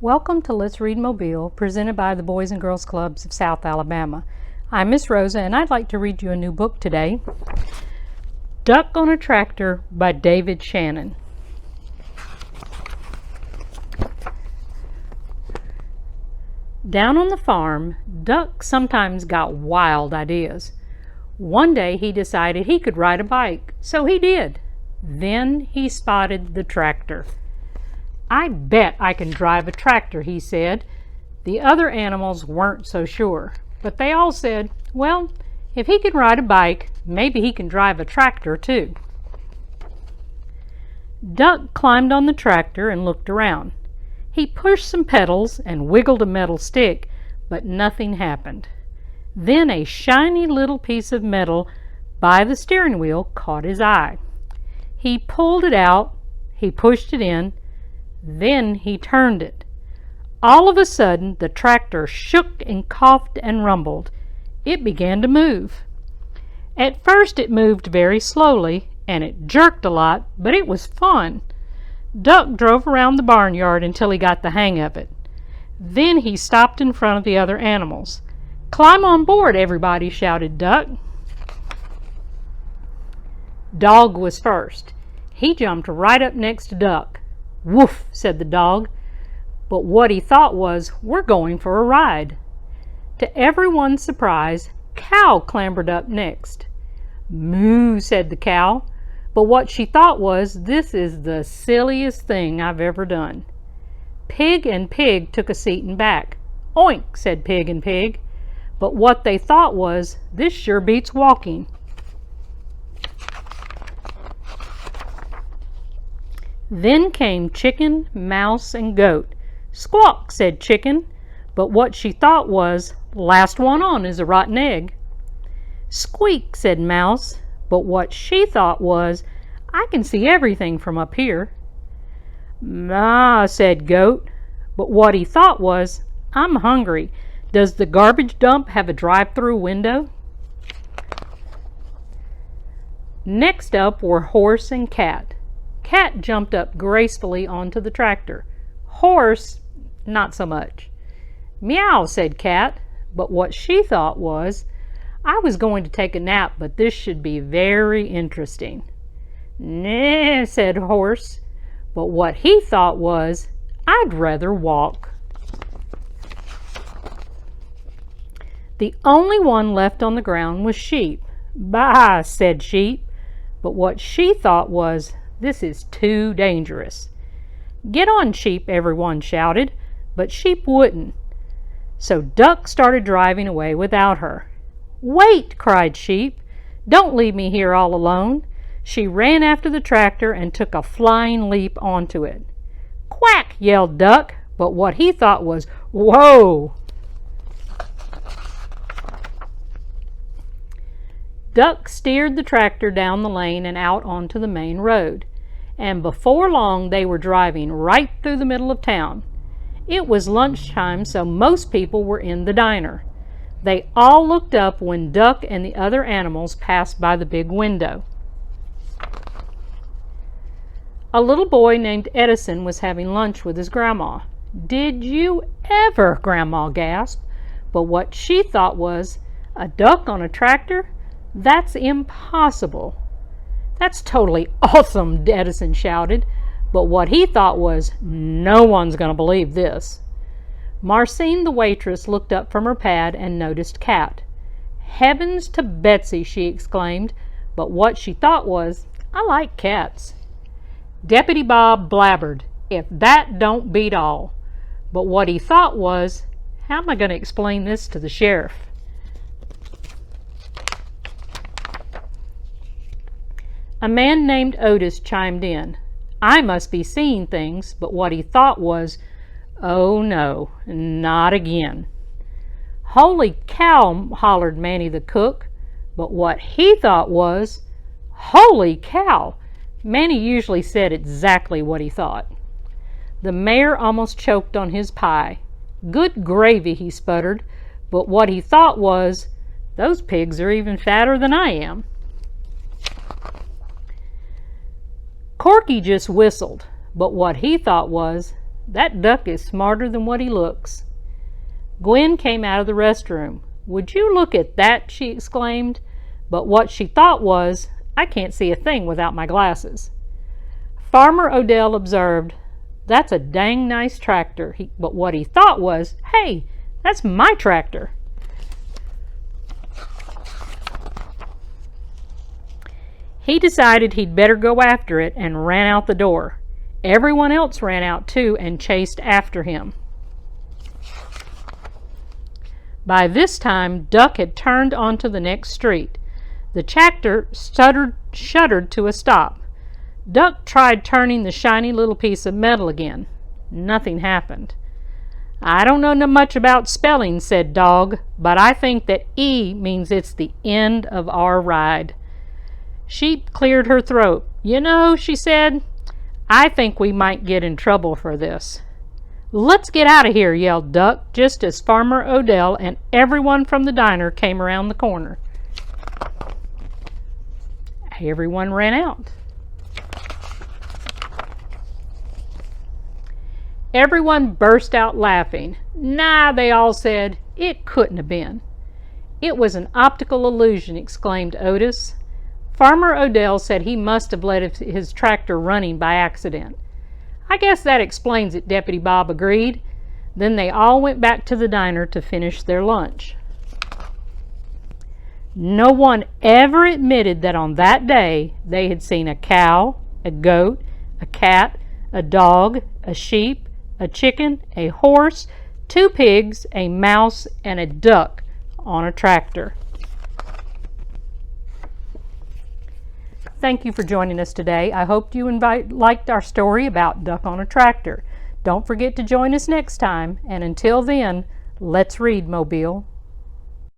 Welcome to Let's Read Mobile, presented by the Boys and Girls Clubs of South Alabama. I'm Miss Rosa, and I'd like to read you a new book today, Duck on a Tractor by David Shannon. Down on the farm, Duck sometimes got wild ideas. One day he decided he could ride a bike, so he did. Then he spotted the tractor. "I bet I can drive a tractor," he said. The other animals weren't so sure, but they all said, well, if he can ride a bike, maybe he can drive a tractor too. Duck climbed on the tractor and looked around. He pushed some pedals and wiggled a metal stick, but nothing happened. Then a shiny little piece of metal by the steering wheel caught his eye. He pulled it out, he pushed it in, then he turned it. All of a sudden, the tractor shook and coughed and rumbled. It began to move. At first it moved very slowly, and it jerked a lot, but it was fun. Duck drove around the barnyard until he got the hang of it. Then he stopped in front of the other animals. "Climb on board, everybody," shouted Duck. Dog was first. He jumped right up next to Duck. "Woof," said the dog, but what he thought was, "We're going for a ride." To everyone's surprise, Cow clambered up next. "Moo," said the cow, but what she thought was, "This is the silliest thing I've ever done." Pig and Pig took a seat in back. "Oink," said Pig and Pig, but what they thought was, "This sure beats walking." Then came Chicken, Mouse, and Goat. "Squawk," said Chicken, but what she thought was, "Last one on is a rotten egg." "Squeak," said Mouse, but what she thought was, "I can see everything from up here." "Ma," said Goat, but what he thought was, "I'm hungry. Does the garbage dump have a drive-through window?" Next up were Horse and Cat. Cat jumped up gracefully onto the tractor. Horse, not so much. "Meow," said Cat, but what she thought was, "I was going to take a nap, but this should be very interesting." "Nah," said Horse, but what he thought was, "I'd rather walk." The only one left on the ground was Sheep. "Bah," said Sheep, but what she thought was, "This is too dangerous." "Get on, Sheep," everyone shouted, but Sheep wouldn't. So Duck started driving away without her. "Wait," cried Sheep. "Don't leave me here all alone." She ran after the tractor and took a flying leap onto it. "Quack," yelled Duck, but what he thought was, "Whoa!" Duck steered the tractor down the lane and out onto the main road, and before long they were driving right through the middle of town. It was lunchtime, so most people were in the diner. They all looked up when Duck and the other animals passed by the big window. A little boy named Edison was having lunch with his grandma. "Did you ever?" Grandma gasped, but what she thought was, "A duck on a tractor? That's impossible." "That's totally awesome," Edison shouted, but what he thought was, "No one's going to believe this." Marcine, the waitress, looked up from her pad and noticed Cat. "Heavens to Betsy," she exclaimed, but what she thought was, "I like cats." Deputy Bob blabbered, "If that don't beat all," but what he thought was, "How am I going to explain this to the sheriff?" A man named Otis chimed in. I must be seeing things, but what he thought was, "Oh no, not again." "Holy cow," hollered Manny the cook, but what he thought was, "Holy cow." Manny usually said exactly what he thought. The mayor almost choked on his pie. "Good gravy," he sputtered, but what he thought was, "Those pigs are even fatter than I am." Corky just whistled, but what he thought was, That duck is smarter than what he looks." Gwen came out of the restroom. "Would you look at that?" she exclaimed, but what she thought was, "I can't see a thing without my glasses." Farmer Odell observed, "That's a dang nice tractor," but what he thought was, "Hey, that's my tractor." He decided he'd better go after it and ran out the door. Everyone else ran out too and chased after him. By this time, Duck had turned onto the next street. The tractor shuddered to a stop. Duck tried turning the shiny little piece of metal again. Nothing happened. "I don't know much about spelling," said Dog, "but I think that E means it's the end of our ride." Sheep cleared her throat. "You know," she said, "I think we might get in trouble for this." "Let's get out of here," yelled Duck, just as Farmer Odell and everyone from the diner came around the corner. Everyone ran out. Everyone burst out laughing. "Nah," they all said, "it couldn't have been." "It was an optical illusion," exclaimed Otis. Farmer Odell said he must have let his tractor running by accident. "I guess that explains it," Deputy Bob agreed. Then they all went back to the diner to finish their lunch. No one ever admitted that on that day they had seen a cow, a goat, a cat, a dog, a sheep, a chicken, a horse, 2 pigs, a mouse, and a duck on a tractor. Thank you for joining us today. I hope you liked our story about Duck on a Tractor. Don't forget to join us next time, and until then, let's read, Mobile.